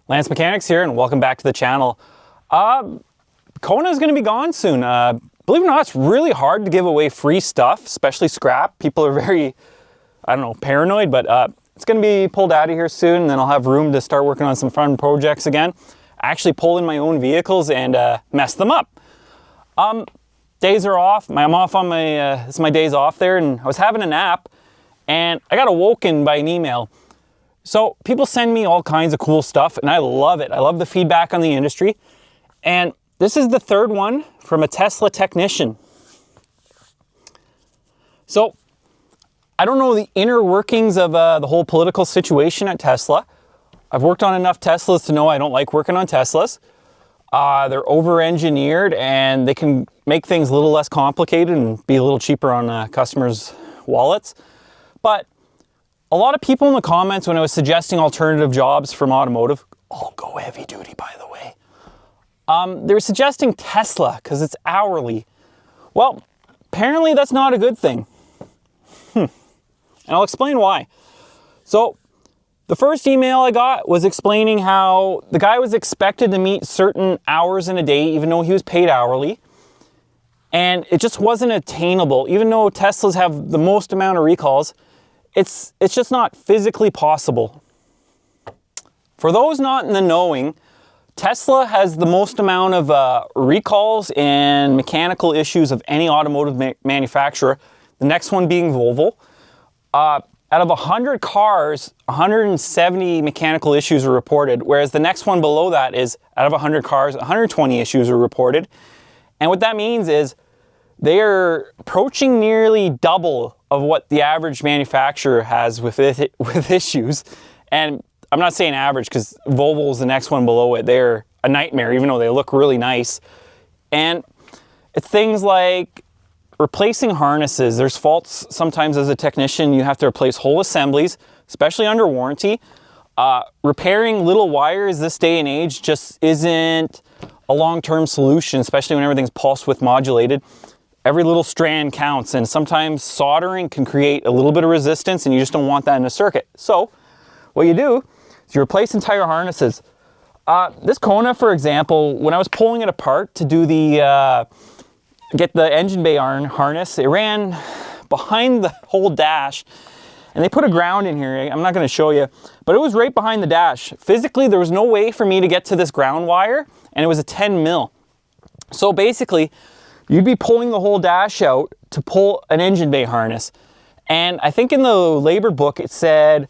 Lance Mechanics here, and welcome back to the channel. Kona is going to be gone soon. Believe it or not, it's really hard to give away free stuff, especially scrap. People are very, I don't know, paranoid, but it's going to be pulled out of here soon, and then I'll have room to start working on some fun projects again. Actually pull in my own vehicles and mess them up. Days are off. I'm off on my, it's my days off there, and I was having a nap, and I got awoken by an email. So people send me all kinds of cool stuff, and I love it. I love the feedback on the industry. And this is the third one from a Tesla technician. So I don't know the inner workings of the whole political situation at Tesla. I've worked on enough Teslas to know I don't like working on Teslas. They're over-engineered, and they can make things a little less complicated and be a little cheaper on customers' wallets. But a lot of people in the comments when I was suggesting alternative jobs from automotive, all go heavy duty by the way, they were suggesting Tesla because it's hourly. Well, apparently that's not a good thing. And I'll explain why. So the first email I got was explaining how the guy was expected to meet certain hours in a day even though he was paid hourly. And it just wasn't attainable. Even though Teslas have the most amount of recalls, it's just not physically possible. For those not in the knowing, Tesla has the most amount of recalls and mechanical issues of any automotive manufacturer, the next one being Volvo. Out of 100 cars, 170 mechanical issues are reported, whereas the next one below that is out of 100 cars, 120 issues are reported. And what that means is they are approaching nearly double of what the average manufacturer has with issues. And I'm not saying average because Volvo's the next one below it. They're a nightmare, even though they look really nice. And it's things like replacing harnesses. There's faults sometimes as a technician. You have to replace whole assemblies, especially under warranty. Repairing little wires this day and age just isn't a long-term solution, especially when everything's pulse width modulated. Every little strand counts, and sometimes soldering can create a little bit of resistance, and you just don't want that in a circuit. So what you do is you replace entire harnesses. This Kona, for example, when I was pulling it apart to do the get the engine bay harness, it ran behind the whole dash, and they put a ground in here. I'm not going to show you, but it was right behind the dash. Physically, there was no way for me to get to this ground wire, and it was a 10 mil. So basically, you'd be pulling the whole dash out to pull an engine bay harness. And I think in the labor book it said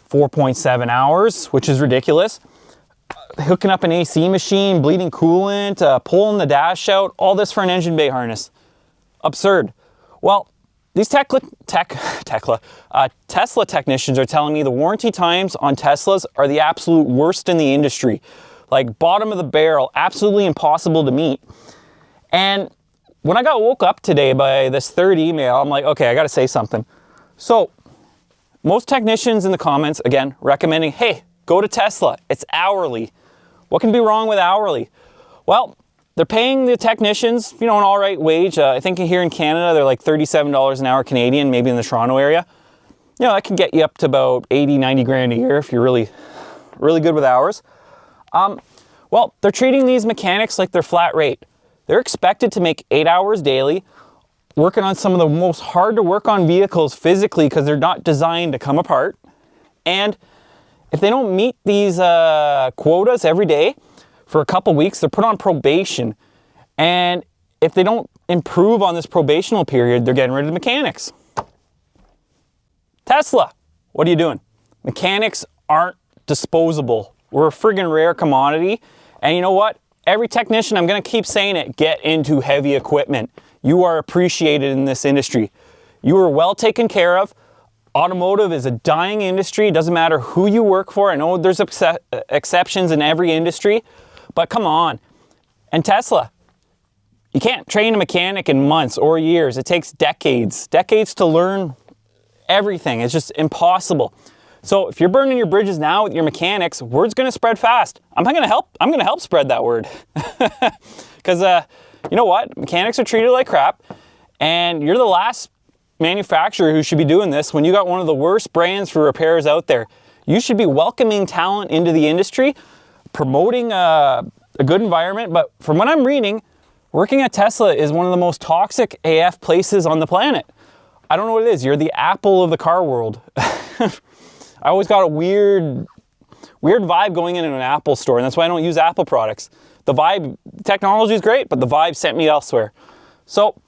4.7 hours, which is ridiculous. Hooking up an AC machine, bleeding coolant, pulling the dash out, all this for an engine bay harness. Absurd. Well, these Tesla technicians are telling me the warranty times on Teslas are the absolute worst in the industry. Like bottom of the barrel, absolutely impossible to meet. And when I got woke up today by this third email, I'm like, okay, I got to say something. So most technicians in the comments, again, recommending, hey, go to Tesla. It's hourly. What can be wrong with hourly? Well, they're paying the technicians, you know, an all right wage. I think here in Canada, they're like $37 an hour Canadian, maybe in the Toronto area. You know, that can get you up to about 80, 90 grand a year if you're really, really good with hours. Well, they're treating these mechanics like they're flat rate. They're expected to make 8 hours daily, working on some of the most hard to work on vehicles physically because they're not designed to come apart. And if they don't meet these quotas every day for a couple weeks, they're put on probation. And if they don't improve on this probational period, they're getting rid of the mechanics. Tesla, what are you doing? Mechanics aren't disposable. We're a friggin' rare commodity. And you know what? Every technician, I'm going to keep saying it, get into heavy equipment. You are appreciated in this industry. You are well taken care of. Automotive is a dying industry. It doesn't matter who you work for. I know there's exceptions in every industry, but come on. And Tesla, you can't train a mechanic in months or years. It takes decades to learn everything. It's just impossible. So if you're burning your bridges now with your mechanics, word's going to spread fast. I'm going to help spread that word. Because you know what? Mechanics are treated like crap, and you're the last manufacturer who should be doing this when you got one of the worst brands for repairs out there. You should be welcoming talent into the industry, promoting a good environment. But from what I'm reading, working at Tesla is one of the most toxic AF places on the planet. I don't know what it is. You're the Apple of the car world. I always got a weird vibe going in an Apple store, and that's why I don't use Apple products. The vibe, technology is great, but the vibe sent me elsewhere. So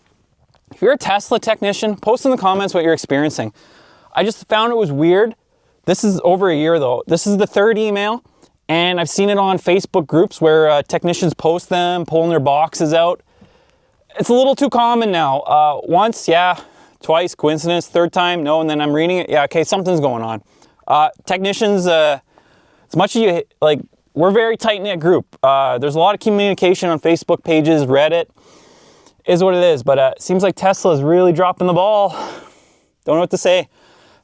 if you're a Tesla technician, post in the comments what you're experiencing. I just found it was weird. This is over a year though. This is the third email, and I've seen it on Facebook groups where technicians post them, pulling their boxes out. It's a little too common now. Once, yeah, twice, coincidence, third time, no, and then I'm reading it, yeah, okay, something's going on. Technicians, as much as you, like, we're a very tight-knit group. There's a lot of communication on Facebook pages, Reddit, is what it is, but it seems like Tesla is really dropping the ball. Don't know what to say.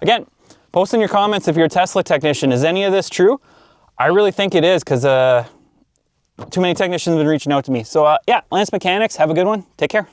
Again, post in your comments if you're a Tesla technician. Is any of this true? I really think it is, because too many technicians have been reaching out to me. So yeah, Lance Mechanics, have a good one. Take care.